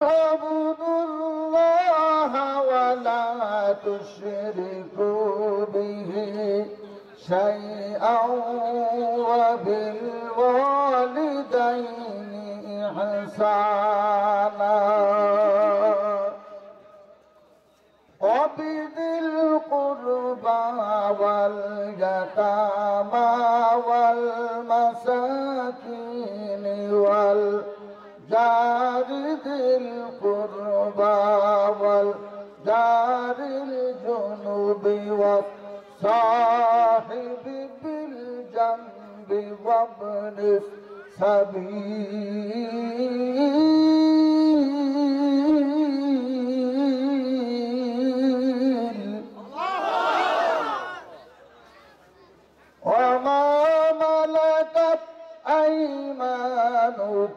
اعبدوا الله ولا تشركوا به شيئا وبالوالدين إحسانا وبذي القربى واليتامى والمساكين والجار ذي القربى والجار الجنب والصاحب بالجنب وابن السبيل وما ملكت أيمانكم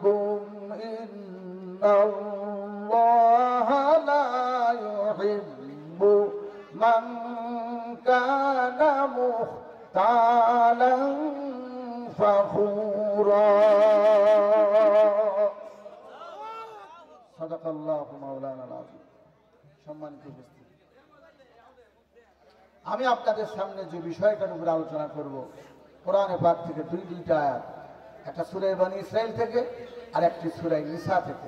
إن الله لا يحب من كان مختالا فخورا صدق الله مولانا العظيم। সম্মানিত উপস্থিতি, আমি আপনাদের সামনে যে বিষয়টার উপর আলোচনা করব কোরআনে পাক থেকে দুইটা আয়াত, একটা সূরা বনী ইসরাইল থেকে আর একটি সূরা নিসা থেকে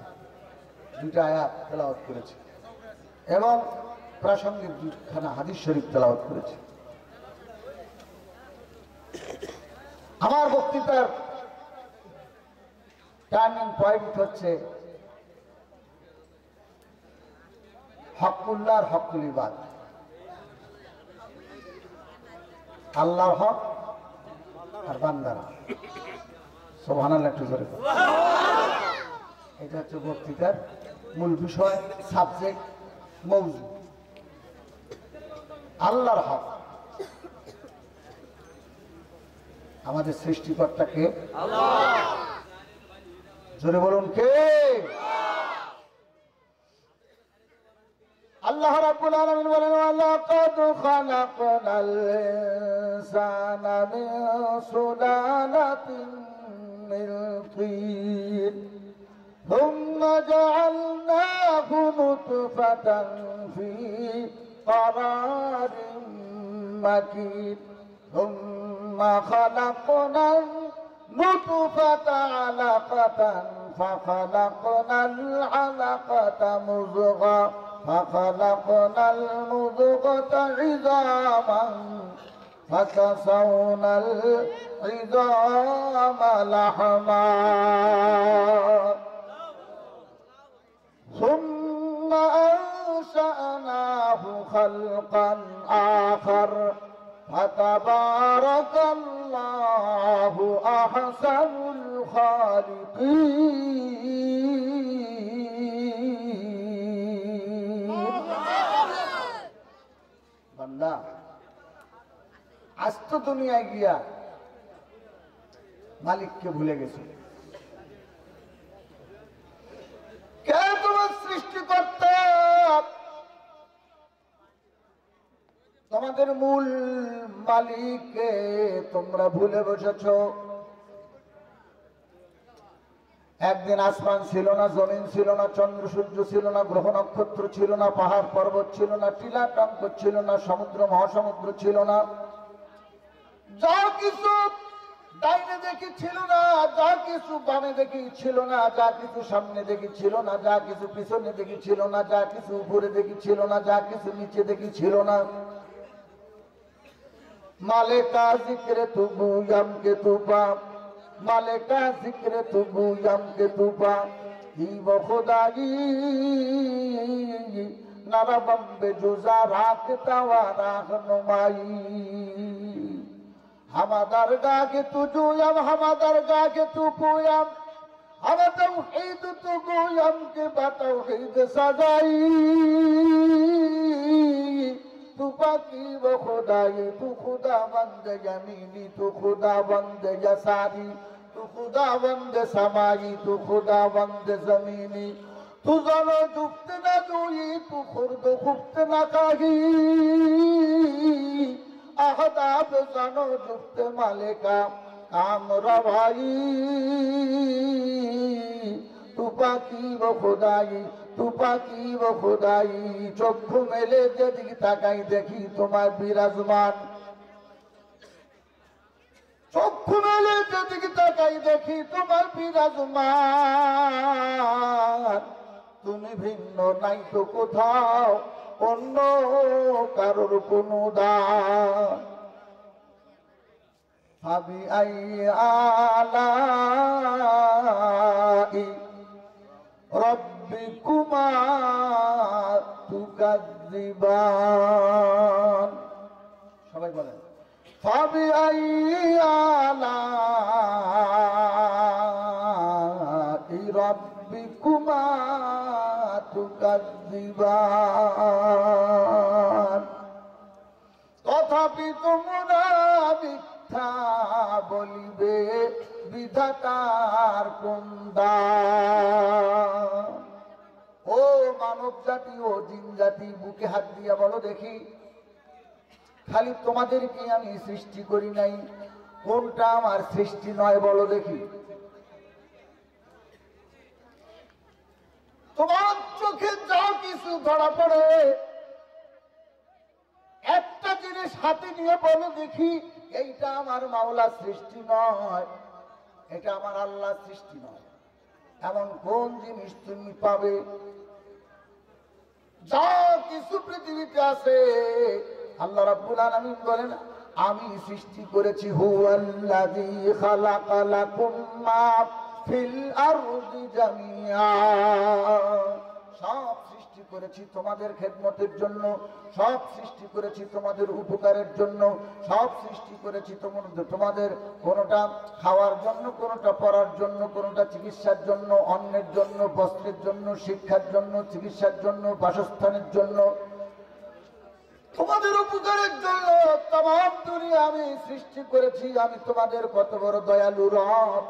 দুইটা আয়াত তেলাওয়াত করেছি এবং প্রাসঙ্গিক দুইখানা হাদিস শরীফ তেলাওয়াত করেছি। আমার বক্তৃতার টার্নিং পয়েন্ট হচ্ছে হকুল্লাহ আর হকুল ইবাদ, আল্লাহর হক আর বান্দারা। সুবহানাল্লাহ, একটু জোরে। এটা হচ্ছে বক্তৃতার মূল বিষয়, সাবজেক্ট, মৌজু। আল্লাহর হক, আমাদের সৃষ্টিকর্তা কে? আল্লাহ। জোরে বলুন, কে? আল্লাহ রাব্বুল আলামিন বলেন, ওয়ালাকাদ খালাকনাল ইনসানা মিন সুলালাতিন মিন তিন থুম্মা জাআলনাহু নুতফাতান ফি قرارٍ مكين ثم خلقنا النطفة علقة فخلقنا العلقة مضغة فخلقنا المضغة عظاما فكسونا العظام لحما ثم أنشأناه خلقا آخر فتبارك الله أحسن الخالقين। বান্দা, আজ তো দুনিয়ায় গিয়া মালিককে ভুলে গেছে। কে তোমার সৃষ্টিকর্তা? তোমাদের মূল মালিককে তোমরা ভুলে বসেছ। একদিন আসমান ছিল না, জমিন ছিল না, চন্দ্র সূর্য ছিল না, গ্রহ নক্ষত্র ছিল না, পাহাড় পর্বত ছিল না, টিলা টঙ্ক ছিল না, সমুদ্র মহাসমুদ্র ছিল না। যা কিছু ডাইনে দেখি ছিল না, যা কিছু বামে দেখি ছিল না, যা কিছু সামনে দেখি ছিল না, যা কিছু পিছনে দেখি ছিল না, যা কিছু উপরে দেখি ছিল না, যা কিছু নিচে দেখি ছিল না। মালেকা জিক্রে তু গুয়াম কে তুপা, মালেকা জিক্রে তু গুয়াম কে তুপা ই বখুদাই নারাবম্বে জুজা রাখতা ওয়া রাহনুমাই। হামাদার গাকে তু জুয়াম, হামাদার গাকে তু পুয়াম, হামা তাওহীদ তু গুয়াম কে বা তাওহীদ সাজাই। तू बाकी वो खुदाई, तू खुदा बंद जमीनी, तू खुदा बंद यसारी, तू खुदा बंद समाई, तू खुदा बंद जमीनी, तू जलो जुफ्त न दुई, तू खुर्द खुफ्त न काही, अहदाब जनो जुफ्त मालिका काम रवाई, तू তুপাকি ও খোদাই, তুপাকি ও খোদাই। চক্ষু মেলে যেদিকে তাকাই দেখি তোমার বিরাজমান, চক্ষু মেলে যেদিকে তাকাই দেখি তোমার বিরাজমান। তুমি ভিন্ন নাই তো কোথাও, অন্য কারোর কোনো দান। ফাবি আই আলাই রব্বিকুমা তুকাজ্জিবান। সবাই বলেন ফাবি আই আলাই রব্বিকুমা তুকাজ্জিবান। তথাপি তোমরা মিথ্যা বলিবে বিধাতার কোন দান। ও মানব জাতি, ও জিন জাতি, বুকে হাত দিয়া বলো দেখি, খালি তোমাদেরকে আমি সৃষ্টি করি নাই, কোনটা আমার সৃষ্টি নয় বলো দেখি। তোমার চোখে যা কিছু ধরা পড়ে, একটা জিনিস হাতে নিয়ে বলো দেখি, এইটা আমার মাওলা সৃষ্টি নয়, এটা আমার আল্লাহ সৃষ্টি নয়। এমন কোন জিনিস তুমি পাবে? যা কিছু পৃথিবীতে আছে আল্লাহ রাব্বুল আলামিন বলেন আমি সৃষ্টি করেছি। হুয়াল্লাযী খালাকা লাকুম মা ফিল আরদি জামিআ। সব সৃষ্টি করেছি তোমাদের খেদমতের জন্য, সব সৃষ্টি করেছি তোমাদের উপকারের জন্য, সব সৃষ্টি করেছি তোমাদের কোনোটা খাওয়ার জন্য, কোনোটা পড়ার জন্য, কোনোটা চিকিৎসার জন্য, অন্নের জন্য, বস্ত্রের জন্য, শিক্ষার জন্য, চিকিৎসার জন্য, বাসস্থানের জন্য, তোমাদের উপকারের জন্য তমাম দুনিয়া আমি সৃষ্টি করেছি। আমি তোমাদের কত বড় দয়ালু রব।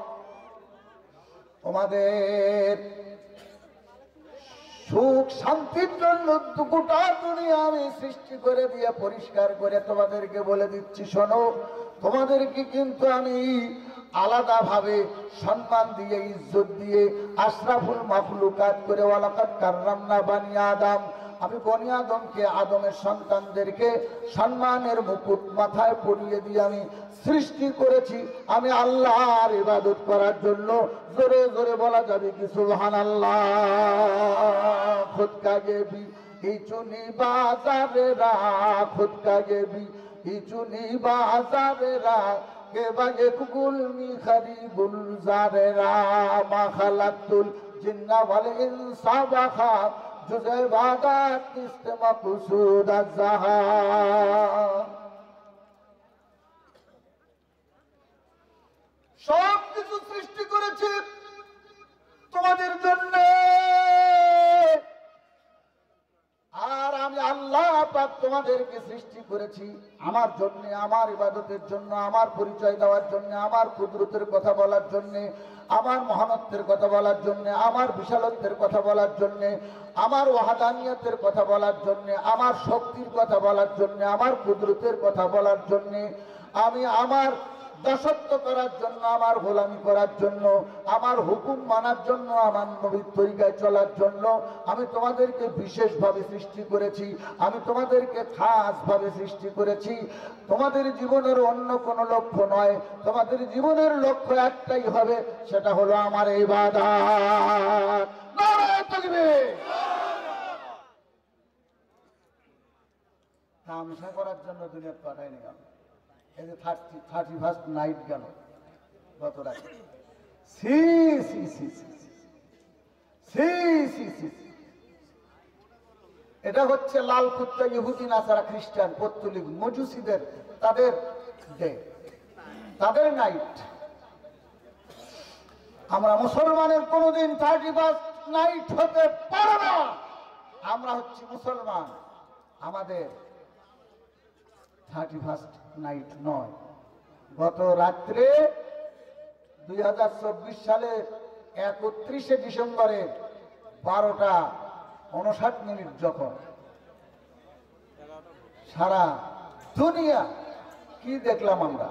তোমাদের সুখ শান্তির জন্য গোটা দুনিয়া আমি সৃষ্টি করে দিয়ে পরিষ্কার করে তোমাদেরকে বলে দিচ্ছি, শোনো, তোমাদেরকে কিন্তু আমি আলাদা ভাবে সম্মান দিয়ে, ইজ্জত দিয়ে, আশরাফুল মাখলুকাত করে ওয়ালাকাদ কাররামনা বানি আদম, আমি বনি আদমকে, আদমের সন্তানদেরকে সম্মানের মুকুট মাথায় পরিয়ে দিয়ে আমি সৃষ্টি করেছি। আমি আল্লাহর ইবাদত করার জন্য। জোরে জোরে বলা যাবে কি সুবহানাল্লাহ। খুদ কাগে ভি ইচুনি বাজারে রা, খুদ কাগে ভি ইচুনি বাজারে রা, কে বাগে কুলমি খরি গুলজারে রা, মা খালাতুল জিন্না ওয়াল ইনসা ওয়া জুজে বাদাত ইস্তেমা কুসুদ আজ-জাহান। সব কিছু সৃষ্টি করেছে তোমাদের জন্য, আর আমি আল্লাহ পাক তোমাদেরকে সৃষ্টি করেছি আমার জন্য, আমার ইবাদতের জন্য, আমার পরিচয় দেওয়ার জন্য, আমার কুদরতের কথা বলার জন্য, আমার মহানত্বের কথা বলার জন্য, আমার বিশালত্বের কথা বলার জন্য, আমার ওয়াহাদানিয়তের কথা বলার জন্য, আমার শক্তির কথা বলার জন্য, আমার কুদরতের কথা বলার জন্য, আমি আমার দাসত্ব করার জন্য, আমার গোলামি করার জন্য, আমার হুকুম মানার জন্য, আমার নবীর তরিকায় চলার জন্য আমি তোমাদেরকে বিশেষভাবে সৃষ্টি করেছি। আমি তোমাদেরকে খাসভাবে সৃষ্টি করেছি। তোমাদের জীবনের অন্য কোনো লক্ষ্য নয়, তোমাদের জীবনের লক্ষ্য একটাই হবে, সেটা হলো আমার ইবাদত। নারায়ে তাকবীর। তামাশা করার জন্য দুনিয়া পাঠায়নি আমি। এই যে 31st নাইট গেল গত রাতে, সি সি সি সি সি সি সি, এটা হচ্ছে লাল কুত্তা, ইহুদি, নাসারা, খ্রিস্টান, পত্তলিক, মজুসিদের তাদের ডে, তাদের নাইট। আমরা মুসলমানের কোনোদিন 31st নাইট হতে পারে না। আমরা হচ্ছি মুসলমান, আমাদের 31st নাইট নয়। গত রাত্রে 2024 সালে 31শে ডিসেম্বরের 12:59 যখন সারা দুনিয়া কি দেখলাম আমরা,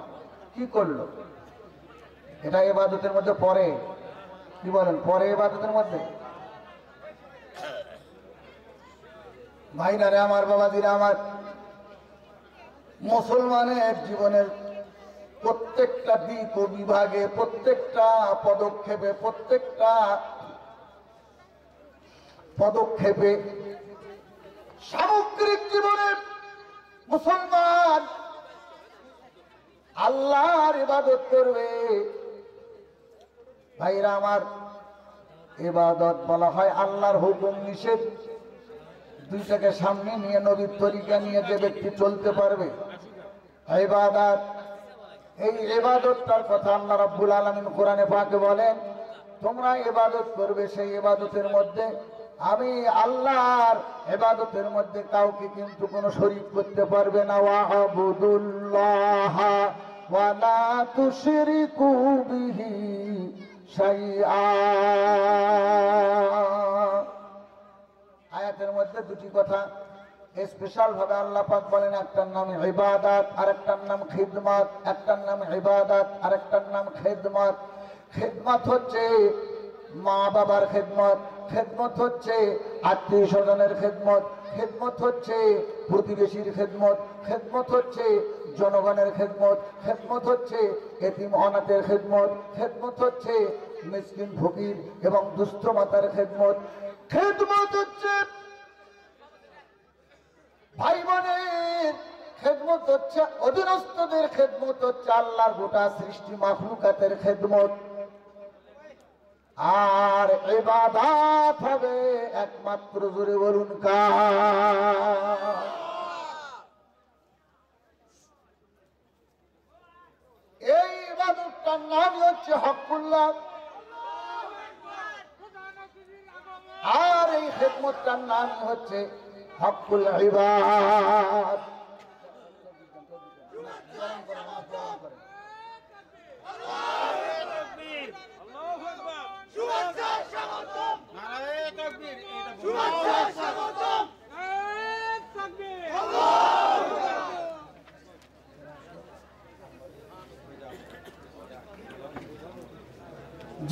কি করলো, এটা ইবাদতের মধ্যে পড়ে? কি বলেন পরে ইবাদতের মধ্যে? ভাইরা রে আমার, বাবাজিরা আমার, মুসলমানের জীবনের প্রত্যেকটা দিক ও বিভাগে, প্রত্যেকটা পদক্ষেপে সামগ্রিক জীবনে মুসলমান আল্লাহর ইবাদত করবে। ভাইরা আমার, ইবাদত বলা হয় আল্লাহর হুকুম নিষেধ দুইটাকে সামনে নিয়ে, নবীর তরিকা নিয়ে যে ব্যক্তি চলতে পারবে ইবাদত। এই ইবাদতটার কথা আল্লাহ রাব্বুল আলামিন কোরআনে পাকে বলেন, তোমরা ইবাদত করবে, সেই ইবাদতের মধ্যে আমি আল্লাহর ইবাদতের মধ্যে কাউকে কিন্তু কোনো শরীক করতে পারবে না। ওয়া'বুদুল্লাহ ওয়া লা তুশরিকু বিহি শাইআ। আয়াতের মধ্যে দুটি কথা স্পেশাল ভাবে আল্লাহ পাক বলেন, একটার নাম ইবাদত আর একটার নাম খিদমত। একটার নাম ইবাদত আর একটার নাম খিদমত। খিদমত হচ্ছে মা বাবার খিদমত, খিদমত হচ্ছে আত্মীয় স্বজনের খিদমত, খিদমত হচ্ছে প্রতিবেশীর খিদমত, খিদমত হচ্ছে জনগণের খিদমত, খিদমত হচ্ছে এতিম অনাথের খিদমত, খিদমত হচ্ছে মিসকিন ফকির এবং দুস্থ মাতার খিদমত, খিদমত হচ্ছে ভাই বোনের খেদমত, হচ্ছে অধীনস্থদের খেদমত, হচ্ছে আল্লাহর গোটা সৃষ্টি মাখলুকাতের খেদমত। আর ইবাদত হবে একমাত্র, জোরে বলুন কার? এই ইবাদতটার নাম হচ্ছে হকুল্লাহ, আর এই খেদমতটার নাম হচ্ছে হকুল ইবাদ।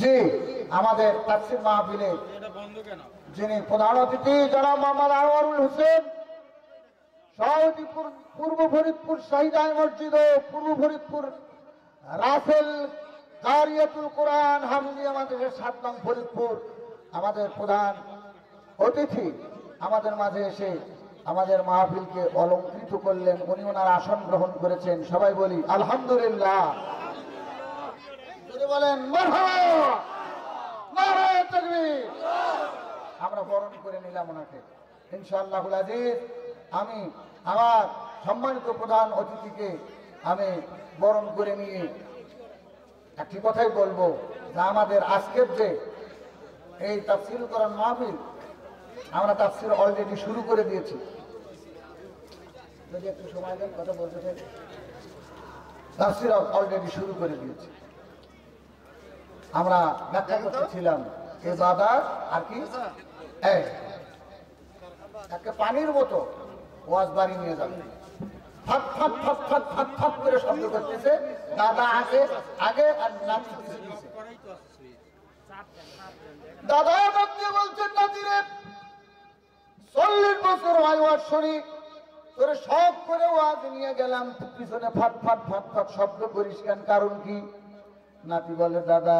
জি, আমাদের তাফসীর মাহফিলে যিনি প্রধান অতিথি জনাব মোহাম্মদ আনোয়ারুল হোসেন, সভাপতি পূর্ব ফরিদপুর শাহিদাই মসজিদ ও পূর্ব ফরিদপুর রাসেল কারিয়াতুল কোরআন হাফিজিয়া মাদ্রাসা ৭ নং ফরিদপুর, আমাদের প্রধান অতিথি আমাদের মাঝে এসে আমাদের মাহফিলকে অলংকৃত করলেন। উনি ওনার আসন গ্রহণ করেছেন। সবাই বলি আলহামদুলিল্লাহ। বলেন মারহাবা, নারায়ে তাকবীর। আমরা বরণ করে নিলাম ওনাকে ইনশাআল্লাহুল আজিজ। আমি আমার সম্মানিত প্রধান অতিথিকে আমি বরণ করে নিয়ে একটি কথাই বলবো, যে আমাদের আজকের যে এই তাফসীর কোরআন মাহফিল, আমরা তাফসীর অলরেডি শুরু করে দিয়েছি। যদি একটু সময় দেন কথা বলতে চাই। তাফসীর অলরেডি শুরু করে দিয়েছি। আমরা ব্যাখ্যা করতেছিলাম ইবাদত আর কি, একটা পানির মতো ওয়াজ বাড়ি নিয়ে যাবে, ফাট ফাট ফাট ফাট ফাট ফাট করে শব্দ করতেছে, দাদা আগে আগে আর নাতি পিছে পিছে। দাদা নাতি বলছেন, নাতিরে 40 বছর হয় ওয়াজ শুনি, তোরে সব করে ওয়াজ নিয়ে গেলাম, পিছনে ফাট ফাট ফাট ফাট শব্দ করিস কেন, কারণ কি? নাতি বলে, দাদা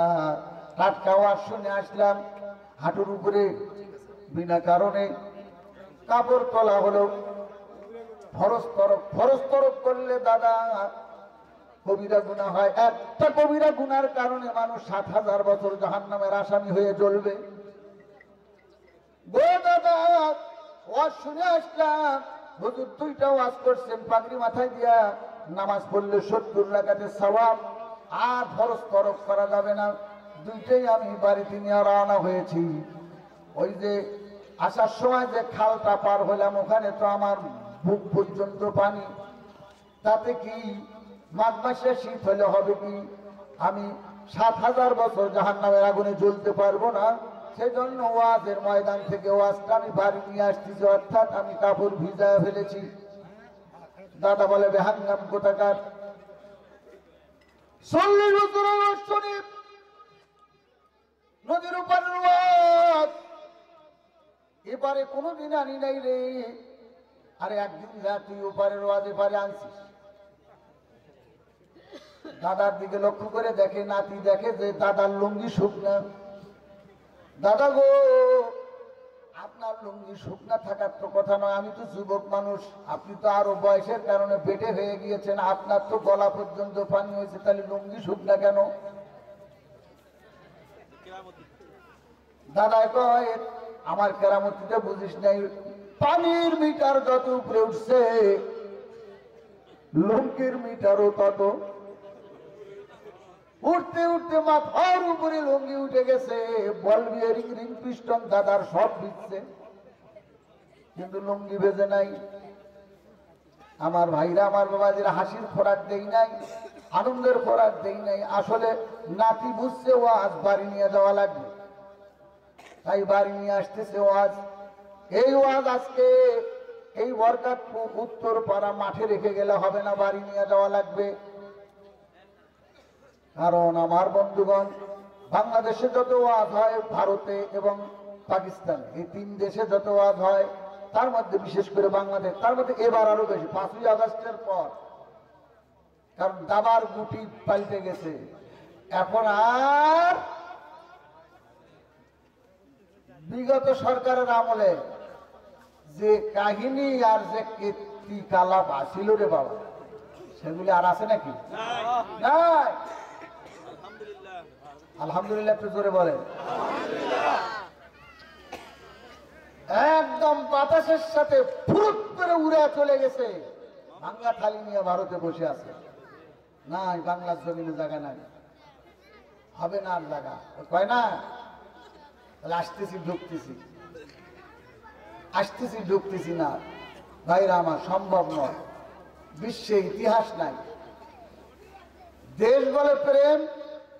টাটকা ওয়াজ শুনে আসলাম, হাঁটুর উপরে বিনা কারণে কাপড় তোলা হলো, ফরজ তরক করলে দাদা কবিরা গুনাহ হয়। একটা কবিরা গুনার কারণে মানুষ ৭,০০০ বছর জাহান্নামের আসামি হয়ে জ্বলবে। গো দাদা ওয়াজ শুনে আসলাম, হুজুর 2টা ওয়াজ করছেন, পাগড়ি মাথায় দিয়া নামাজ পড়লে 70 রাকাতের সওয়াব, আর ফরজ তরক করা যাবে না। 2টাই আমি বাড়িতে নিয়ে রওনা হয়েছি। ওই যে আসার সময় যে খালটা পার হলাম, ওখানে তো আমার বুক পর্যন্ত পানি, তাতে কি মাঘ মাসে শীত হলে হবে কি? আমি ৭,০০০ বছর জাহান্নামের আগুনে জ্বলতে পারবো না। সেজন্য ওয়াজের ময়দান থেকে ওয়াজটা আমি বাড়ি নিয়ে আসতেছি, অর্থাৎ আমি কাপড় ভিজায় ফেলেছি। দাদা বলে, বেহাঙ্গাম কোথাকার, 40 বছর ওয়াজ শুনি, নদীর ওপারের ওয়াজ এবারে কোনোদিন আনি নাই রে। আরে একদিন যা তুই ওপারের ওয়াজ এপারে আনছিস। দাদার দিকে লক্ষ্য করে দেখে, নাতি দেখে যে দাদার লুঙ্গি শুকনা। দাদা গো, আপনার লুঙ্গি শুকনা থাকার তো কথা নয়, আমি তো যুবক মানুষ, আপনি তো আরো বয়সের কারণে পেটে হয়ে গিয়েছেন, আপনার তো গলা পর্যন্ত পানি হয়েছে, তাহলে লুঙ্গি শুকনা কেন? দাদা কয়, আমার কেরামতিতে বুঝিস নাই, পানির মিটার যত উপরে উঠছে লুঙ্গির মিটারও তত। উঠতে উঠতে মাথার উপরে লুঙ্গি উঠে গেছে, বল বিয়ারিং, রিং পিস্টন দাদার সব ভিজছে, কিন্তু লুঙ্গি ভেজে নাই। আমার ভাইরা, আমার বাবাজিরা, হাসির খোরাক দেই নাই, আনন্দের খোরাক দেই নাই। আসলে নাতি বুঝছে ওয়াজ বাড়ি নিয়ে যাওয়া লাগবে, তাই বাড়ি নিয়ে আসতেছে ওয়াজ। এই ওয়াজ আজকে এই বরকাতপুর উত্তর পাড়া মাঠে রেখে গেলে হবে না, বাড়ি নিয়ে যাওয়া লাগবে। কারণ আমার বন্ধুগণ, বাংলাদেশে যত ওয়াজ হয়, ভারতে এবং পাকিস্তানে, এই তিন দেশে যত ওয়াজ হয়, তার মধ্যে বিশেষ করে বাংলাদেশ, তার মধ্যে এবার আরো বেশি 5ই আগস্টের পর। কারণ দাবার গুটি পাল্টে গেছে, এখন আর বিগত সরকারের আমলে যে কাহিনী আর যে কীর্তি কালাপ আসিল রে বাবা, সেগুলি আর আছে নাকি? নাই। আলহামদুলিল্লাহ একটু জোরে বলেন। একদম বাতাসের সাথে ফুরুত করে উড়ে চলে গেছে, ভাঙ্গা থালি নিয়ে ভারতে বসে আছে। নাই, বাংলার জমিনে জায়গা নাই, হবে না আর জায়গা, কয় না আসতেছি ঢুকতেছি, আসতেছি ঢুকতেছি না। ভাইরা আমার, সম্ভব নয়, বিশ্বে ইতিহাস নাই। দেশ বলে প্রেম,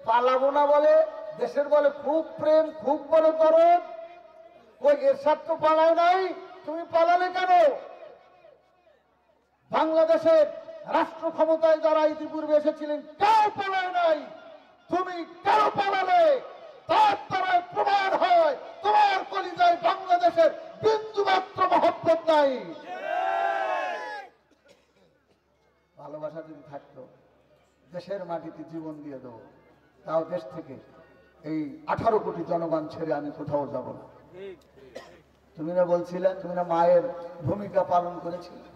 পালাবো না বলে, দেশের বলে খুব প্রেম, খুব বড় দরদ। ওই এরশাদ তো পালায় নাই, তুমি পালালে কেন? বাংলাদেশের রাষ্ট্র ক্ষমতায় যারা ইতিপূর্বে এসেছিলেন কেউ পালায় নাই, তুমি কেন পালালে? তার দ্বারা প্রমাণ হয় তোমার কলিজায় বাংলাদেশের বিন্দুমাত্র মহব্বত নাই। ভালোবাসা যদি থাকতো, দেশের মাটিতে জীবন দিয়ে দেবো, তাও দেশ থেকে এই 18 কোটি জনগণ ছেড়ে আমি কোথাও যাব না। তুমি না বলছিলে, তুমি না মায়ের ভূমিকা পালন করেছিলে,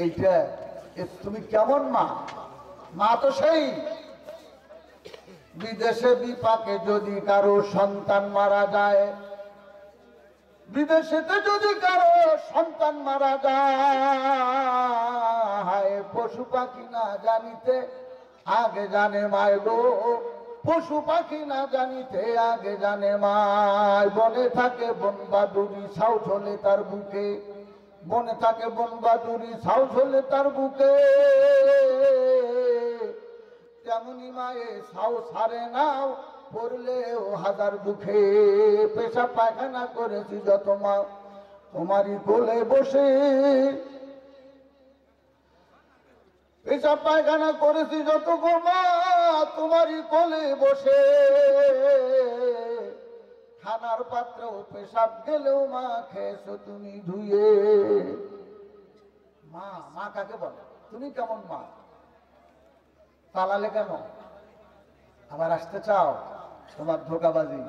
এইটা তুমি কেমন মা? মা তো সেই বিদেশে বিপাকে যদি কারো সন্তান মারা যায়, বিদেশেতে যদি কারো সন্তান মারা যায়, পশু পাখি না জানিতে আগে জানে মায় গো, পশু পাখি না জানিতে আগে জানে মায়। বনে থাকে বন বাদুরি, ছাউ ঝোলে তার বুকে, বনে থাকে বন বাদুরি, ছাউ ঝোলে তার বুকে, তেমনি মায়ে ছাউ ছাড়ে নাও, পড়লেও হাজার দুঃখে। পেশা পায়খানা করেছি যত মা তোমারই কোলে বসে, পেশা পায়খানা করেছি যত গো মা তোমারই কোলে বসে। খানার পাত্র পেশাব গেলেও মা খেয়েছো তুমি ধুয়ে। মা, মা কাকে বলে? তুমি কেমন মা? পালালে কেন? আবার আসতে চাও? তোমার ধোকাবাজি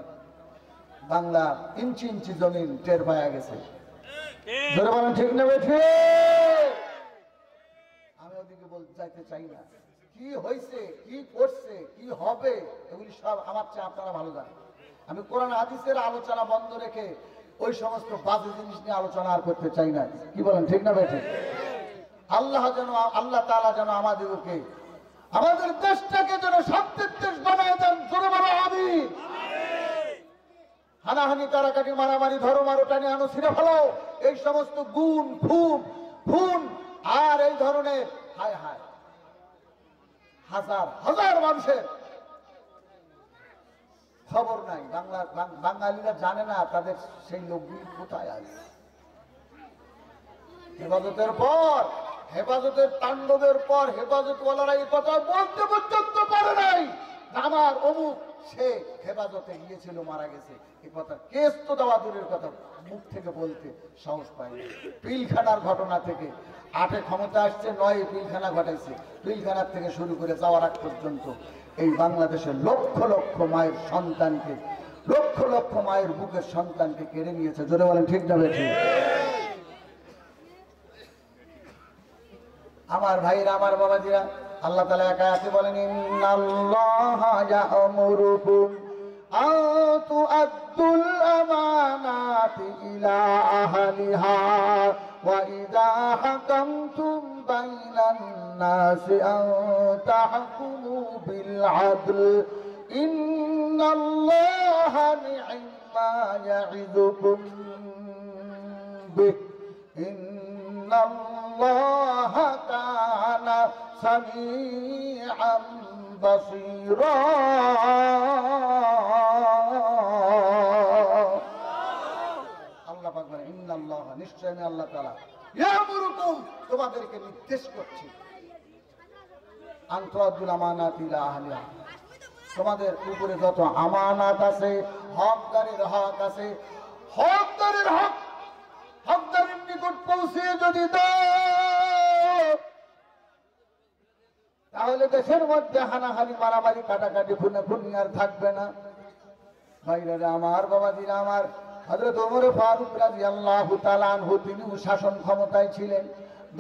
বাংলা ইঞ্চি ইঞ্চি জমিন টের পাওয়া গেছে। ধরে বলেন ঠিক না বেঠে? আমি ওদিকে যাইতে চাই না। কি হয়েছে, কি করছে, কি হবে, এগুলি সব আমার চেয়ে আপনারা ভালো জানেন। আমি কোরআন হাদিসের আলোচনা বন্ধ রেখে ওই সমস্ত বাজে জিনিস নিয়ে আলোচনা আর করতে চাই না। কি বলেন ঠিক না বেঠে? আল্লাহ তাআলা যেন আমাদেরকে, আমাদের দেশটাকে যেন শান্তির দেশ বানায় দেন। জোরে বলো আমিন। হানাহানি, কারাকাটি, মারামারি, ধরো মারো, টানি আনো, ছিঁড়ে ফেলো, এই সমস্ত গুণ খুন আর এই ধরনের হায় হায় হাজার হাজার মানুষের খবর নাই। বাঙালিরা জানে না তাদের সেই লোকগুলি কোথায় আছে। হেফাজতের পর, হেফাজতের তাণ্ডবের পর হেফাজতওয়ালারা এই কথা বলতে পর্যন্ত পারে নাই। আমার অমুক সে হেফাজতে গিয়েছিল, মারা গেছে। এই কথা কেস তো দেওয়া দূরের কথা, মুখ থেকে বলতে সাহস পায়নি। পিলখানার ঘটনা থেকে 8-এ ক্ষমতা আসছে, 9-এ পিলখানা ঘটাইছে। পিলখানার থেকে শুরু করে যাওয়ার আগ পর্যন্ত এই বাংলাদেশের লক্ষ লক্ষ মায়ের সন্তানকে, লক্ষ লক্ষ মায়ের বুকের সন্তানকে কেড়ে নিয়েছে। জোরে বলেন ঠিক না বেঠিক? আমার ভাইরা, আমার বাবাজিরা, আল্লাহ তাআলা একা একা বলেন, ইন্নাল্লাহা ইয়া'মুরুকুম আন তু'আদ্দুল আমানাতি ইলা আহলিহা ওয়া ইযা হাকামতুম বাইনান নাসি আন তাহকুমু বিল আদল ইন্নাল্লাহা নি'মা ইয়া'iদুকুম বিহি ইন্নাল্লাহা কানা সামিআন বাসীরা। আল্লাহ পাক বলেন, ইন্নাল্লাহ, নিশ্চয় আমি আল্লাহ তাআলা, ইয়া'মুরুকুম, তোমাদেরকে নির্দেশ করছি, আন তু'আদ্দুল আমানাতি ইলা আহলিহা, তোমাদের উপরে যত আমানাত আছে, হকদারের হক আছে, হকদারের হক হকদারের নিকট পৌঁছে যদি দাও, তাহলে দেশের মধ্যে হানাহানি, মারামারি, কাটাকাটি, খুনাখুনি আর থাকবে না। ভাইরা আমার, বাবাজিরা আমার, হযরত ওমর ফারুক রাদিয়াল্লাহু তাআলা আনহু, তিনি শাসন ক্ষমতায় ছিলেন।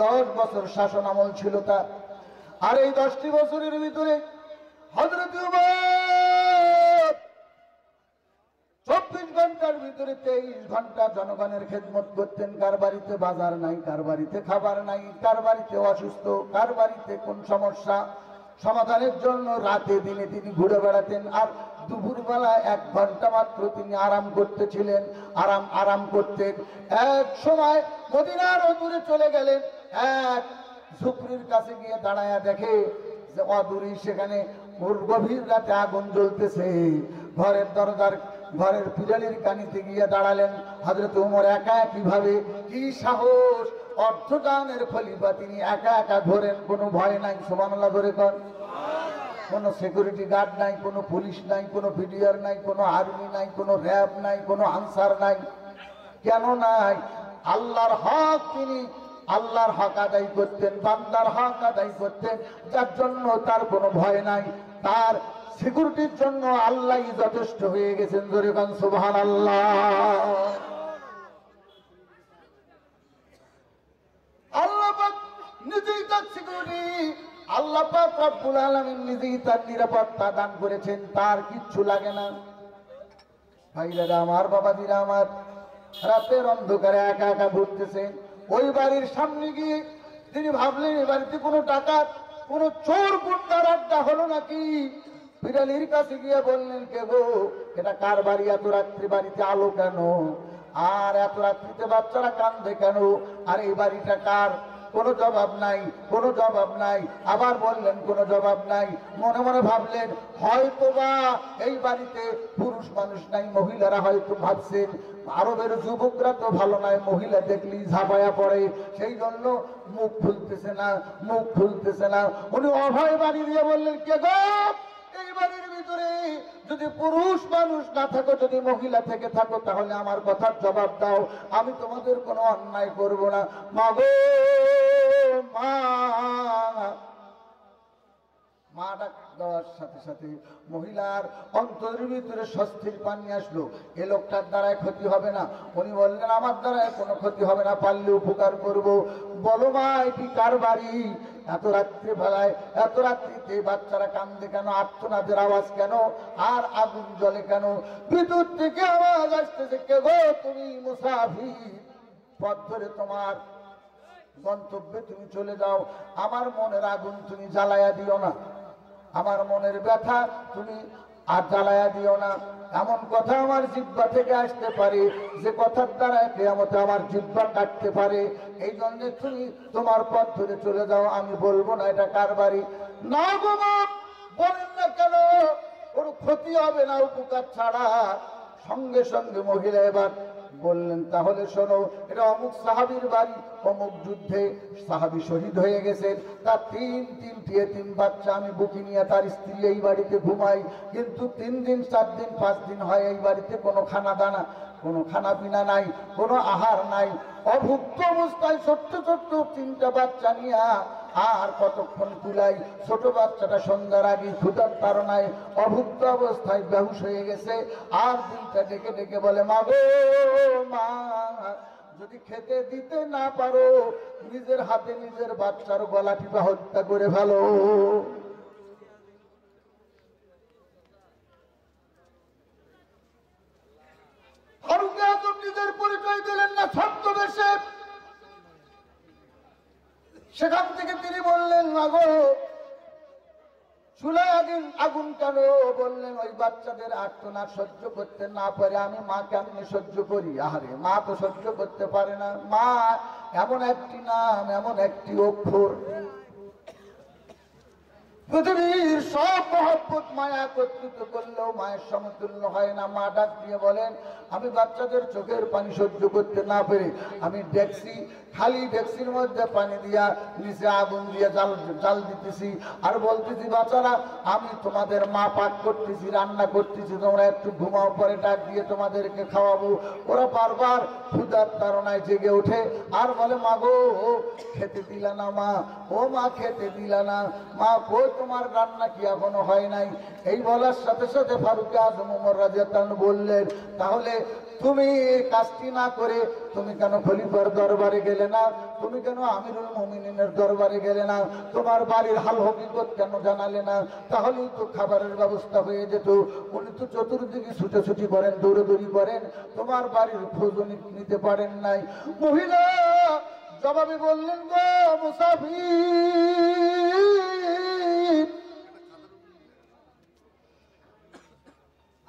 10 বছর শাসন আমল ছিল তার। আর এই 10টি বছরের ভিতরে হযরত ওমর 24 ঘন্টার ভিতরে 23 ঘন্টা জনগণের খেদমত করতেন। কার বাড়িতে বাজার নাই, কার বাড়িতে খাবার নাই, কার বাড়িতে অসুস্থ, কার বাড়িতে কোন সমস্যা সমাধানের জন্য রাতে দিনে তিনি ঘুরে বেড়াতেন। আর দুপুরবেলা 1 ঘন্টা মাত্র তিনি আরাম করতেছিলেন, আরাম করতেন। এক সময় মদিনার দূরে চলে গেলেন, এক ঝুপড়ির কাছে গিয়ে দাঁড়ায়া দেখে যে অদূরে সেখানে গভীর রাতে আগুন জ্বলতেছে। ঘরের দরজার, ঘরের পিরালির কানিতে গিয়ে দাঁড়ালেন। হযরত ওমর একা কিভাবে, কি সাহস, অর্ধজানের খলিফা, তিনি একা একা ঘোরেন, কোনো ভয় নাই। সুবহানাল্লাহ ধরে কর। কোনো সিকিউরিটি গার্ড নাই, কোনো পুলিশ নাই, কোনো বিডিআর নাই, কোনো আর্মি নাই, কোনো র্যাব নাই, কোনো আনসার নাই। কেন নাই? আল্লাহর হক, তিনি আল্লাহর হক আদায় করতেন, বান্দার হক আদায় করতেন, যার জন্য তার কোনো ভয় নাই। তার সিকিউরিটির জন্য আল্লাহই যথেষ্ট হয়ে গেছেন। জোরে বলেন সুবহানাল্লাহ। আল্লাহ পাক নিজেই তার সিকিউরিটি, আল্লাহ পাক রব্বুল আলামিন নিজেই তার নিরাপত্তা দান করেছেন, তার কিচ্ছু লাগে না। ভাইরা আমার, বাবাজিরা আমার, রাতের অন্ধকারে একা একা ঘুরতেছেন। ওই বাড়ির সামনে গিয়ে তিনি ভাবলেন, এই বাড়িতে কোনো ডাকাত, কোনো চোর গুন্ডার আড্ডা হলো নাকি। বিড়ালির কাছে গিয়ে বললেন, কে গো, এটা কার বাড়ি? এত রাত্রি বাড়িতে আলো কেন? আর এত রাত্রিতে বাচ্চারা কান্দে কেন? আর এই বাড়িটা কার? কোনো জবাব নাই, কোনো জবাব নাই। আবার বললেন, কোনো জবাব নাই। মনে মনে ভাবলেন, হয়তোবা এই বাড়িতে পুরুষ মানুষ নাই, মহিলারা হয়তো ভাবছেন আরবের যুবকরা তো ভালো নয়, মহিলা দেখলেই ঝাঁপায়া পড়ে, সেই জন্য মুখ খুলতেছে না, মুখ খুলতেছে না। উনি অভয় বাড়ি দিয়ে বললেন, কে গো, এই বাড়ির ভিতরে যদি পুরুষ মানুষ না থাকো, যদি মহিলা থেকে থাকো, তাহলে আমার কথার জবাব দাও, আমি তোমাদের কোনো অন্যায় করব না। মা গো, মা। মা ডাক দেওয়ার সাথে সাথে মহিলার অন্তরের ভিতরে স্বস্তির পানি আসলো। এ লোকটার দ্বারায় ক্ষতি হবে না। উনি বললেন, আমার দ্বারায় কোনো ক্ষতি হবে না, পারলে উপকার করব। বলো মা, এটি কার বাড়ি? এত রাত্রে বেলায়, এত রাত্রিতে বাচ্চারা কান্দে কেন? আর্তনাদের আওয়াজ কেন? আর আগুন জ্বলে কেন? ভিতর থেকে আওয়াজ আসতেছে, কে গো, তুমি মুসাফির, পথ ধরে তোমার গন্তব্যে তুমি চলে যাও, আমার মনের আগুন তুমি জ্বালায়া দিও না, আমার মনের ব্যথা তুমি আর জ্বালায়া দিও না। এমন কথা আমার জিহ্বা থেকে আসতে পারে যে কথার দ্বারা কিয়ামতে আমার জিহ্বা কাটতে পারে। এই জন্য তুমি তোমার পথ ধরে চলে যাও, আমি বলবো না এটা কার বাড়ি। না গো মা, বলেন না কেন? ওর ক্ষতি হবে না উপকার ছাড়া। সঙ্গে সঙ্গে মহিলা এবার বললেন, তাহলে শোনো, এটা অমুক সাহাবীর বাড়ি, অমুক যুদ্ধে সাহাবী শহীদ হয়ে গেছেন, তার তিন বাচ্চা, আমি বুকে নিয়ে তার স্ত্রী এই বাড়িতে ঘুমাই, কিন্তু 3 দিন 4 দিন 5 দিন হয় এই বাড়িতে কোনো খানা দানা, কোনো খানা পিনা নাই, কোনো আহার নাই, অভুক্ত অবস্থায় ছোট্ট ছোট্ট 3টা বাচ্চা নিয়ে আর কতক্ষণ তুলাই, ছোট বাচ্চাটা সন্ধ্যার আগে ক্ষুধার তাড়নায় অভুক্ত অবস্থায় বেহুশ হয়ে গেছে। আর দিনটা ডেকে ডেকে বলে, মা গো মা, যদি খেতে দিতে না পারো, নিজের হাতে নিজের বাচ্চার গলা টিপা হত্যা করে ফেলো। ফারুক আজম নিজের পরিচয় দিলেন না ছদ্মবেশে। সেখান থেকে তিনি বললেন, মাগো চুলায় আগুন কেন? বললেন, ওই বাচ্চাদের আর্তনাদ সহ্য করতে না পারে আমি মা কেমনি সহ্য করি? আরে মা তো সহ্য করতে পারে না। মা এমন একটি নাম, এমন একটি অক্ষর, পৃথিবীর সব মহব্বত মায়া একত্রিত করলেও মায়ের সমতুল্য হয় না। মা ডাক দিয়ে বলেন, আমি বাচ্চাদের চোখের পানি সহ্য করতে না পেরে আমি খালি ডেক্সির মধ্যে পানি দিয়া নিচে আগুন দিয়ে জাল দিতেছি আর বলতেছি, বাচ্চারা আমি তোমাদের মা পাক করতেছি, রান্না করতেছি, তোমরা একটু ঘুমাও, পরে ডাক দিয়ে তোমাদেরকে খাওয়াবো। ওরা বারবার ক্ষুধার তাড়নায় জেগে ওঠে আর বলে, মা গো খেতে দিলা না মা, ও মা খেতে দিলা না মা, কই তোমার রান্না কি এখনো হয় নাই? এই বলার সাথে সাথে ফারুক আজম ওমর রাদিয়াল্লাহু আনহু বললেন, তাহলে তুমি কাজটি না করে তুমি কেন খলিফার দরবারে গেলে না? তুমি কেন আমিরুল মুমিনিনের দরবারে গেলে না? তোমার বাড়ির হাল হকিকত কেন জানালে না? তাহলেই তো খাবারের ব্যবস্থা হয়ে যেত। উনি তো চতুর্দিকে ছুটাছুটি করেন, দৌড়াদৌড়ি করেন, তোমার বাড়ির খোঁজ নিতে পারেন নাই। মহিলা জবাবে বললেন, গো মুসাফির,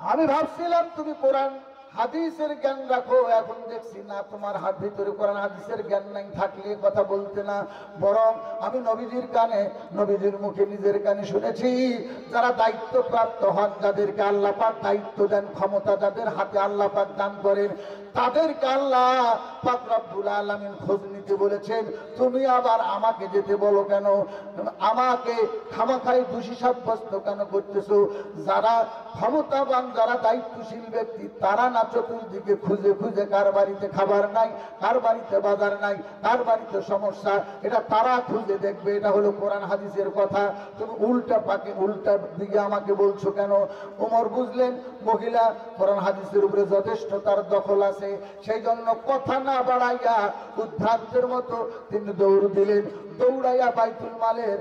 আমি ভাবছিলাম তুমি কোরআন হাদিসের জ্ঞান রাখো, এখন দেখছি না তোমার হাত ভিতরে কোরআন হাদিসের জ্ঞান নাই, থাকলে কথা বলতে না। বরং আমি নবীজির কানে, নবীজির মুখে নিজের কানে শুনেছি, যারা দায়িত্বপ্রাপ্ত হন, যাদেরকে আল্লাহ পাক দায়িত্ব দেন, ক্ষমতা যাদের হাতে আল্লাহ পাক দান করেন, তাদেরকে আল্লাহ পাক রব্বুল আলামিন খোঁজ নিতে বলেছেন। তুমি আবার আমাকে যেতে বলো কেন? আমাকে খামাখাই দোষী সাব্যস্ত কেন করতেছো? যারা ক্ষমতাবান, যারা দায়িত্বশীল ব্যক্তি, তারা না চতুর্দিকে খুঁজে খুঁজে কার বাড়িতে খাবার নাই, কার বাড়িতে বাজার নাই, কার বাড়িতে সমস্যা, এটা তারা খুঁজে দেখবে। এটা হলো কোরআন হাদিসের কথা, তুমি উল্টা দিকে আমাকে বলছো কেন? ওমর বুঝলেন মহিলা কোরআন হাদিসের উপরে যথেষ্ট তার দখল আছে, সেই জন্য কথা না বাড়াইয়া উদ্ভ্রান্তের মতো তিনি দৌড় দিলেন। দৌড়াইয়া বাইতুল মালের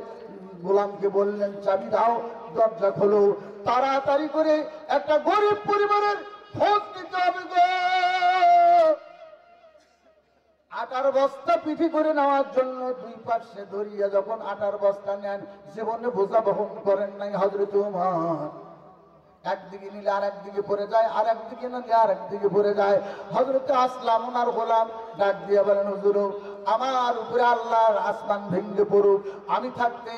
গোলামকে বললেন, চাবি দাও, দরজা খোলো, তাড়াতাড়ি করে একটা গরিব পরিবারের খোঁজ নিতে হবে গো। আটার বস্তা পিঠি করে নেওয়ার জন্য দুই পাশে ধরিয়া যখন আটার বস্তা নেন, জীবনে বোঝা বহন করেন নাই হযরত ওমর, একদিকে নিলে আর একদিকে পড়ে যায়, আর একদিকে নিলে আর একদিকে পড়ে যায়। হযরত আসলাম ওনার গোলাম ডাক দিয়ে বলেন, হুজুর আমার উপরে আল্লাহর আসমান ভেঙে পড়ুক, আমি থাকতে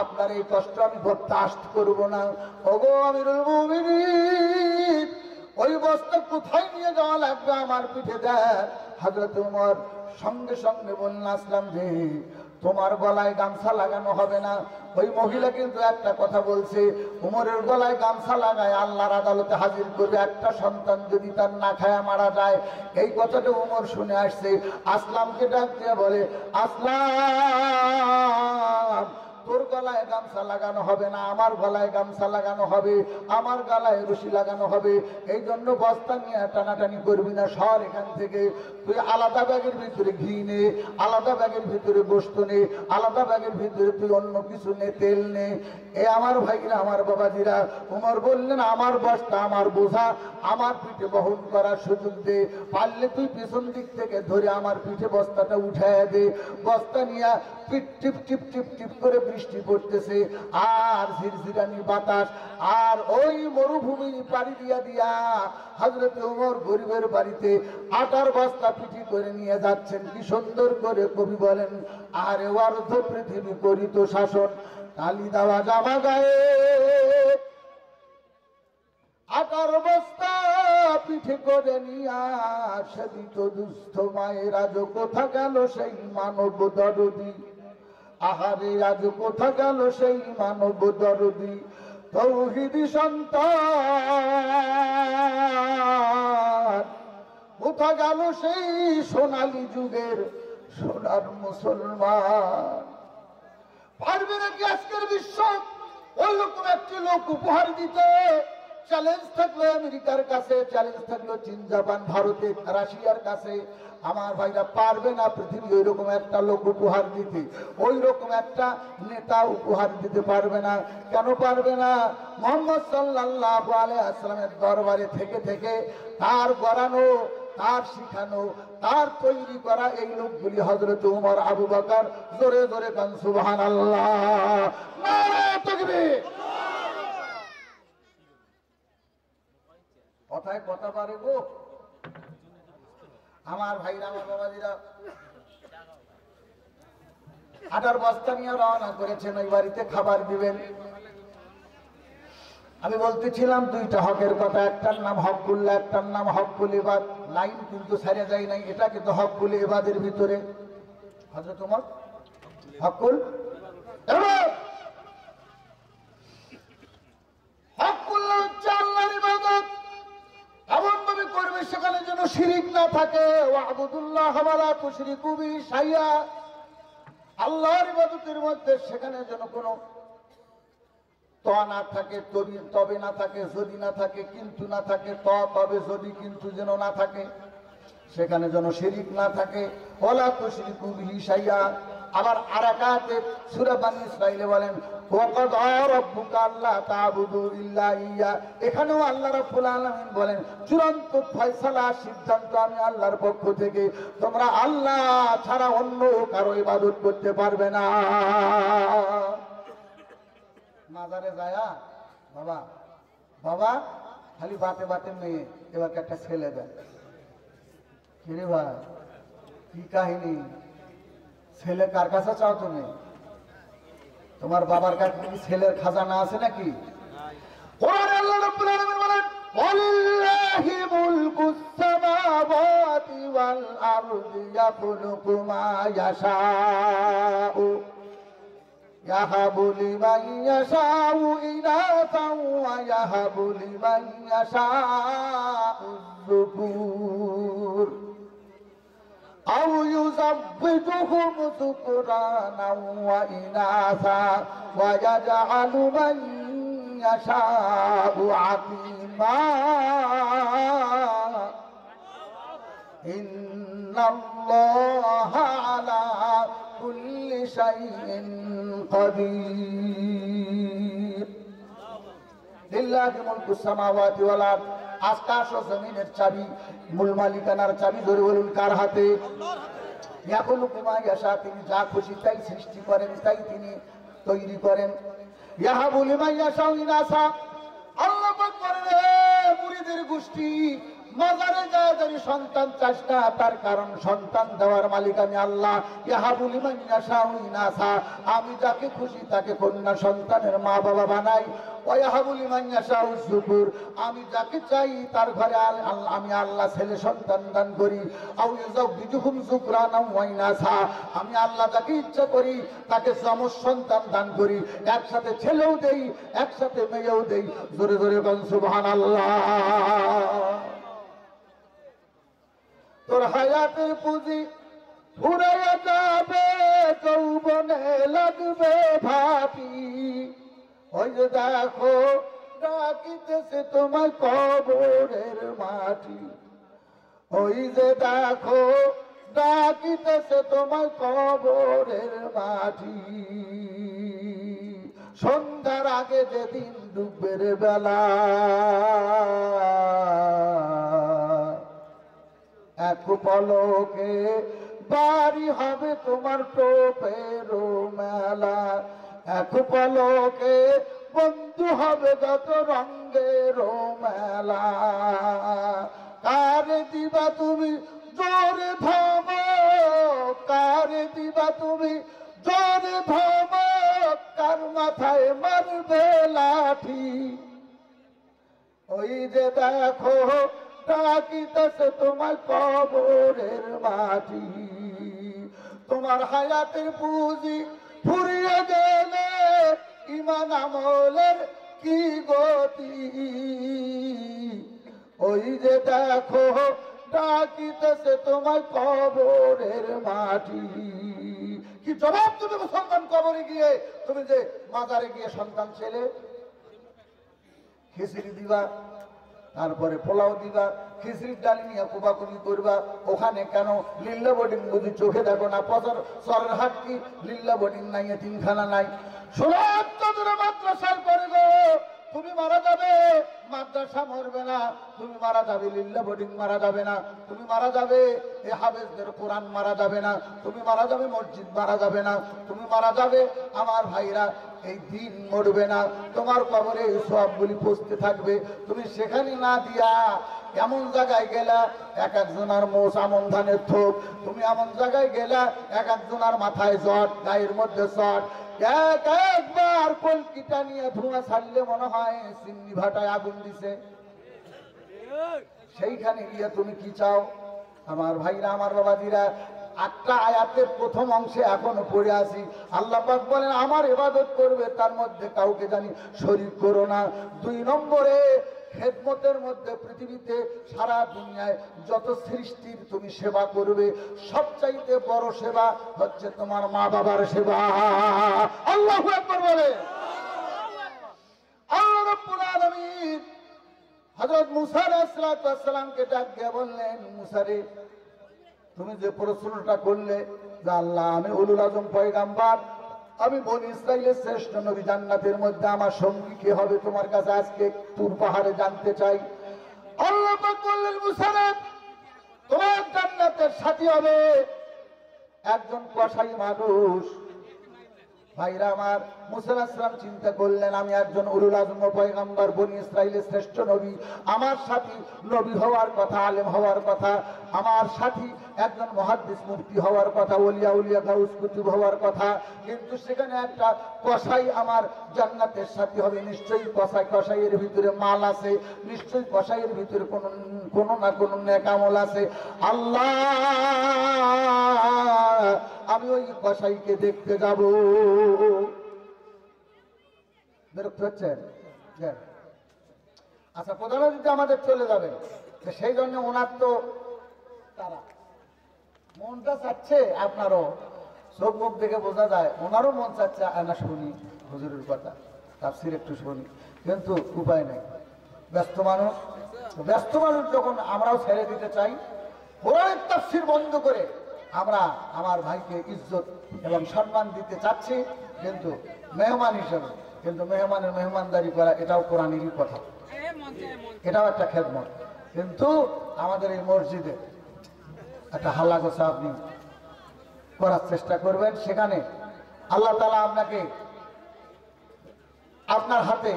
আপনার এই কষ্ট আমি বরদাস্ত করব না। ওগো আমিরুল মুমিনিন, ওই বস্তা কোথায় নিয়ে যাওয়া লাগবে আমার পিঠে দেন। হযরত ওমর সঙ্গে সঙ্গে বললেন, আসলাম যে তোমার গলায় গামছা লাগানো হবে না। ওই মহিলা কিন্তু একটা কথা বলছে, উমরের গলায় গামছা লাগায় আল্লাহর আদালতে হাজির করবে, একটা সন্তান যদি তার না খায়া মারা যায়। এই কথাটা উমর শুনে আসছে। আসলামকে ডাক দিয়ে বলে, আসলাম তোর গলায় গামছা লাগানো হবে না, আমার গলায় গামছা লাগানো হবে, আমার গলায় রশি লাগানো হবে। এই জন্য বস্তা নিয়ে টানাটানি করবি না, সর এখান থেকে। তুই আলাদা ব্যাগের ভিতরে ঘি নে, আলাদা ব্যাগের ভিতরে গোশত নে, আলাদা ব্যাগের ভিতরে তুই অন্য কিছু নে, তেল নে। এ আমার ভাইরা, আমার বাবাজিরা, উমর বললেন, আমার বস্তা, আমার বোঝা আমার পিঠে বহন করার সুযোগ দে, পারলে তুই পিছন দিক থেকে ধরে আমার পিঠে বস্তাটা উঠাইয়া দে। বস্তা নিয়ে পিট টিপ টিপ টিপ টিপ করে বৃষ্টি পড়তেছে আর ঝিরঝিরানি বাতাস, আর ওই মরুভূমি পাড়ি দিয়া দিয়া হযরত ওমর গরিবের বাড়িতে আটার বস্তা পিঠি করে নিয়ে যাচ্ছেন। কি সুন্দর করে কবি বলেন, আরে অর্ধ পৃথিবী করিত শাসন, তালি দেওয়া জামা গায়ে আটার বস্তা পিঠে করে নিয়া সেদিত দুস্থ মায়ের আজ কোথা গেল সেই মানব দরদি আহারে আজ কোথা গেল সেই মানব দরদি তৌহিদি সন্তান কোথা গেল সেই সোনালী যুগের সোনার মুসলমান পারবে নাকি আজকের বিশ্ব ওই রকম একটি লোক উপহার দিতে চ্যালেঞ্জ থাকলো আমেরিকার কাছে চ্যালেঞ্জ থাকলো চীন জাপান ভারতের রাশিয়ার কাছে আমার ভাইরা পারবে না পৃথিবী ওই রকম একটা লোক উপহার দিতে ওই রকম একটা নেতা উপহার দিতে পারবে না কেন পারবে না মুহাম্মদ সাল্লাল্লাহু আলাইহি ওয়াসাল্লামের দরবারে থেকে থেকে তার গড়ানো তার শিখানো তার তৈরি করা এই লোকগুলি হযরত ওমর আবু বকর জোরে জোরে কান সুবহানাল্লাহ নারে তাকবীর কথায় কথা পারে গো আমার ভাইরা আমার বাবাজিরা আটার বস্তা নিয়ে রওনা করেছেন ওই বাড়িতে খাবার দিবেন আমি বলতেছিলাম দুইটা হকের কথা একটার নাম হকুল্লাহ একটার নাম হকুল ইবাদ লাইন কিন্তু ছেড়ে যায় নাই এটা কিন্তু হকুল ইবাদের ভিতরে হযরত ওমর হকুল ইবাদ হকুল্লাহ হচ্ছে আল্লাহর ইবাদত এমন ভাবে করবে সেখানে যেন শিরিক না থাকে ওয়াবুদুল্লাহ ওয়ালা তুশরিকু বিহি শাইআ আল্লাহর ইবাদতের মধ্যে সেখানে যেন কোনো না থাকে তবে না থাকে যদি না থাকে কিন্তু না থাকে তবে যদি কিন্তু যেন না থাকে সেখানে যেন শিরিক না থাকে ওয়ালা তুশরিকু বিহি শাইআ আবার আরাকাতে সূরা বানী ইসরাঈলে বলেন ওয়াকাদা রাব্বুকা আল্লা তা'বুদু ইল্লা ইয়্যা এখানেও আল্লাহ রাব্বুল আলামিন বলেন চূড়ান্ত ফয়সালা সিদ্ধান্ত আমি আল্লাহর পক্ষ থেকে তোমরা আল্লাহ ছাড়া অন্য কারো ইবাদত করতে পারবে না মাজারে যায়া বাবা বাবা খালি বাতে বাতে মেয়ে এবার একটা ছেলে দেন কি রে ভাই কি কাহিনী ছেলে কার কাছে চাও তুমি তোমার বাবার কাছে কি ছেলের খাজানা আছে নাকি কোরআনে আল্লাহ রাব্বুল আলামিন বলেন ওয়ালিল্লাহি মুলকুস সামাওয়াতি ওয়াল আরদি ইয়াখলুকু মা ইয়াশাউ ইয়াহাবু লিমান ইয়াশাউ ইনাসান ওয়া ইয়াহাবু লিমান ইয়াশাউ যুকুর أو يزوجهم ذكرانا وإناثا ويجعل من يشاء عقيما إن الله على كل شيء قدير لله ملك السماوات والأرض আকাশ ও জমিনের চাবি মূল মালিকানার চাবি ধরে বলুন কার হাতে ইয়াখলুকু মা ইয়াশা তিনি যা খুশি তাই সৃষ্টি করেন তাই তিনি তৈরি করেন ইয়াহাবু লিমান ইয়াশাউ ইনাসা আল্লাহ পাক বলেন হে মুরিদের গোষ্ঠী মাজারে যায় যদি সন্তান চাস না তার কারণ সন্তান দেওয়ার মালিক আমি আল্লাহ ইয়াহাবু লিমান ইয়াশাউ ইনাসা আমি যাকে খুশি তাকে কন্যা সন্তানের মা বাবা বানাই ওয়ায়াহাবু লিমান ইয়াশাউ যুকুর আমি যাকে চাই তার ঘরে আমি আল্লাহ ছেলে সন্তান দান করি আও ইউযাউযুহুম যুকরানা ওয়া ইনাসা আমি আল্লাহ যাকে ইচ্ছা করি তাকে যমজ সন্তান দান করি একসাথে ছেলেও দেই একসাথে মেয়েও দেই জোরে জোরে বলেন সুবহানাল্লাহ তোর হায়াতের পুঁজি ফুরাইয়া যাবে যৌবনে লাগবে ভাটি ওই যে দেখো ডাকিতেছে তোমার কবরের মাটি ওই যে দেখো ডাকিতেছে তোমার কবরের মাটি সন্ধ্যার আগে যেদিন ডুবের বেলা এক পলকে বাড়ি হবে তোমার টোপের মেলা এক পলকে বন্ধু হবে যত রঙের মেলা কারে দিবা তুমি জোরে ধমক কারে দিবা তুমি জোরে ধমক কার মাথায় মারবে লাঠি ওই যে দেখো ডাকিতেছে তোমার কবরের মাটি। তোমার হায়াতের পুঁজি ফুরিয়ে গেলে ইমান আমলের কি গতি। ওই যে দেখো ডাকিতেছে তোমার কবরের মাটি। কি জবাব তুমি মুসলমান কবরে গিয়ে? তুমি যে মাজারে গিয়ে সন্তান ছেলে খিচুড়ি দিবা, তারপরে পোলাও দিবা, খিচুড়ির ডালি নিয়ে কোবাকুবি করবা। ওখানে কেন লিল্লা বোর্ডিং বুঝি চোখে দেখো না? পচার সরের হাট কি লিল্লা বোর্ডিং নাই, তিনখানা নাই? মাদ্রাসার করে গো তুমি মারা যাবে, মাদ্রাসা মরবে না। তুমি মারা যাবে, লিল্লা বোর্ডিং মারা যাবে না। তুমি মারা যাবে, এ হাফেজদের কোরআন মারা যাবে না। তুমি মারা যাবে, মসজিদ মারা যাবে না। তুমি মারা যাবে, আমার ভাইরা এই দিন মরবে না। তোমার কবরে সবগুলি পৌঁছতে থাকবে। তুমি সেখানে না দিয়া এমন জায়গায় গেলা এক একজনের মোষ আমন ধানের থোক। তুমি এমন জায়গায় গেলা এক একজনের মাথায় জট, গায়ের মধ্যে চট। একবার কলকিটা নিয়ে ধোঁয়া ছাড়লে মনে হয় চিমনি ভাটায় আগুন দিছে। সেইখানে গিয়ে তুমি কি চাও? আমার ভাইরা, আমার বাবাজিরা, একটা আয়াতের প্রথম অংশে এখনো পড়ে আছি। আল্লাহ পাক বলেন আমার ইবাদত করবে, তার মধ্যে কাউকে জানি শরীক করো না। 2 নম্বরে খেদমতের মধ্যে পৃথিবীতে সারা দুনিয়ায় যত সৃষ্টির তুমি সেবা করবে, সবচাইতে বড় সেবা হচ্ছে তোমার মা বাবার সেবা। আল্লাহু আকবার বলে। আল্লাহ রাব্বুল আলামিন হযরত মুসা আলাইহিস সালামকে ডাক দিয়ে বললেন, মুসা রে, তুমি যে প্রশ্নটা করলে যে আল্লাহ আমি উলুল আজম পয়গাম্বার, আমি বনি ইসরাইলের শ্রেষ্ঠ নবী, জান্নাতের মধ্যে আমার সঙ্গী কি হবে? তোমার কাছে আজকে তুর পাহাড়ে জানতে চাই। আল্লাহ পাক বললেন, মুসা রে, তোমার জান্নাতের সাথী হবে একজন কসাই মানুষ। ভাইরা আমার, মুসা আলাইহিস সালাম চিন্তা করলেন আমি একজন উলুল আজম পয়গম্বর, বনি ইসরাইলের শ্রেষ্ঠ নবী, আমার সাথী নবী হওয়ার কথা, আলেম হওয়ার কথা, আমার সাথী একজন মুহাদ্দিস মুফতি হওয়ার কথা, ওলিয়া উলিয়া গাউস কুতুব হওয়ার কথা। কিন্তু সেখানে একটা কসাই আমার জান্নাতের সাথী হবে। নিশ্চয়ই কসাইয়ের ভিতরে মাল আছে, নিশ্চয়ই কসাইয়ের ভিতরে কোনো না কোনো নেক আমল আছে। আল্লাহ, আমি ওই কসাইকে দেখতে যাব। বিরক্ত হচ্ছেন? আচ্ছা, প্রধান অতিথি আমাদের চলে যাবে, সেই জন্য ওনার তো তারা মনটা চাচ্ছে, আপনারও চোখ মুখ দেখে বোঝা যায় ওনারও মন চাচ্ছে আয়না শুনি হুজুরের কথা, তাফসীর একটু শুনি, কিন্তু উপায় নেই। ব্যস্ত মানুষ, ব্যস্ত মানুষ যখন আমরাও ছেড়ে দিতে চাই, কোরআনের তাফসীর বন্ধ করে আমরা আমার ভাইকে ইজ্জত এবং সম্মান দিতে চাচ্ছি, কিন্তু মেহমান হিসেবে। কিন্তু মেহমানের মেহমানদারি করা এটাও কোরআনেরই কথা, এটাও একটা খেদমত। কিন্তু আমাদের এই মসজিদে একটা হাল্লা গোছা আপনি করার চেষ্টা করবেন। সেখানে আল্লাহ তাআলা আপনাকে, আপনার হাতে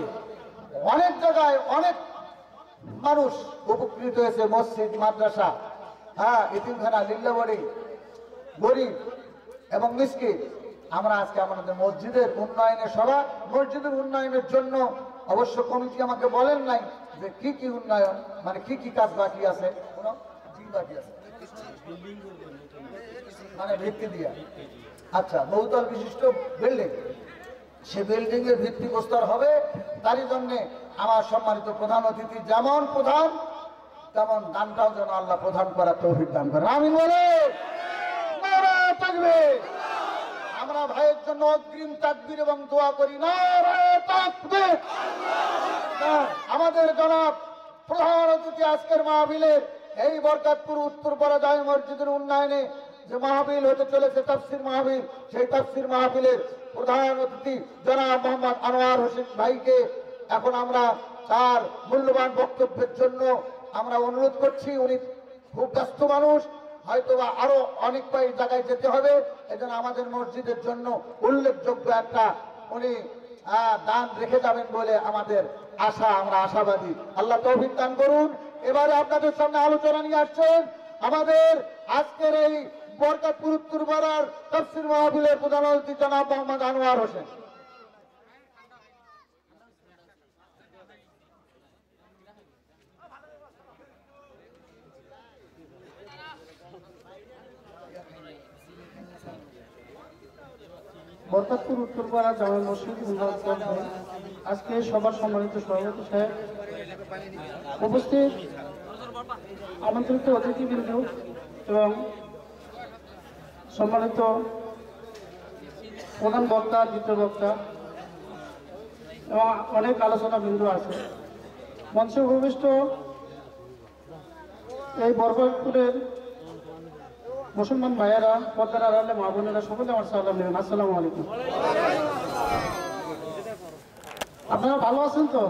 অনেক জায়গায় অনেক মানুষ উপকৃত হয়েছে, মসজিদ, মাদ্রাসা, এতিমখানা, লিল্লা বোর্ডিং, গরিব এবং মিসকিন। আমরা আজকে আমাদের মসজিদের উন্নয়নের সভা, মসজিদের উন্নয়নের জন্য অবশ্য কমিটি আমাকে বলেন নাই যে কি কি উন্নয়ন, মানে কি কি কাজ বাকি আছে, কি বাকি আছে, মানে ভিত্তি দিয়া। আচ্ছা, বহুতল বিশিষ্ট বিল্ডিং, সে বিল্ডিং এর ভিত্তি প্রস্তর হবে। তারই জন্য আমার সম্মানিত প্রধান অতিথি যেমন প্রধান, তেমন দানটাও যেন আল্লাহ প্রধান করার তৌফিক দান করেন। আমিন বলে নারায়ে তাকবীর। আমরা ভাইয়ের জন্য অগ্রিম তাকবীর এবং দোয়া করি। নারায়ে তাকবীর। আমাদের জনাব প্রধান অতিথি আজকের মাহফিলের এই বরকতপুর উত্তরপাড়া জামে মসজিদের উন্নয়নে যে মাহফিল হতে চলেছে, তাফসীর মাহফিল, সেই তাফসীর মাহফিলের প্রধান অতিথি জনাব মোহাম্মদ আনোয়ার হোসেন ভাইকে এখন আমরা তার মূল্যবান বক্তব্যের জন্য আমরা অনুরোধ করছি। উনি খুব ব্যস্ত মানুষ, হয়তোবা আরো অনেক কয়েক জায়গায় যেতে হবে, এজন্য আমাদের মসজিদের জন্য উল্লেখযোগ্য একটা উনি দান রেখে যাবেন বলে আমাদের আশা, আমরা আশাবাদী। আল্লাহ তৌফিক দান করুন। এবারে আপনাদের সামনে আলোচনা নিয়ে আসছেন আমাদের আজকের এই বরকতপুর উত্তরপাড়ার তাফসীর মাহফিলের প্রধান অতিথি জনাব মোহাম্মদ আনোয়ার হোসেন। বরকতপুর উত্তরপাড়া জামে মসজিদ উন্নয়ন কর্মে আজকে সবার সম্মানিত সভাপতি সাহেব, উপস্থিত আমন্ত্রিত অতিথিবৃন্দ এবং সম্মানিত প্রধান বক্তা, দ্বিতীয় বক্তা এবং অনেক আলোচনা বিন্দু আছে। মঞ্চে উপবিষ্ট এই বরকতপুরের মুসলমান ভাইয়েরা, পর্দার আড়ালে মা বোনেরা, সকলে আমার সালাম নেবেন। আসসালামু আলাইকুম। আপনারা ভালো আছেন তো?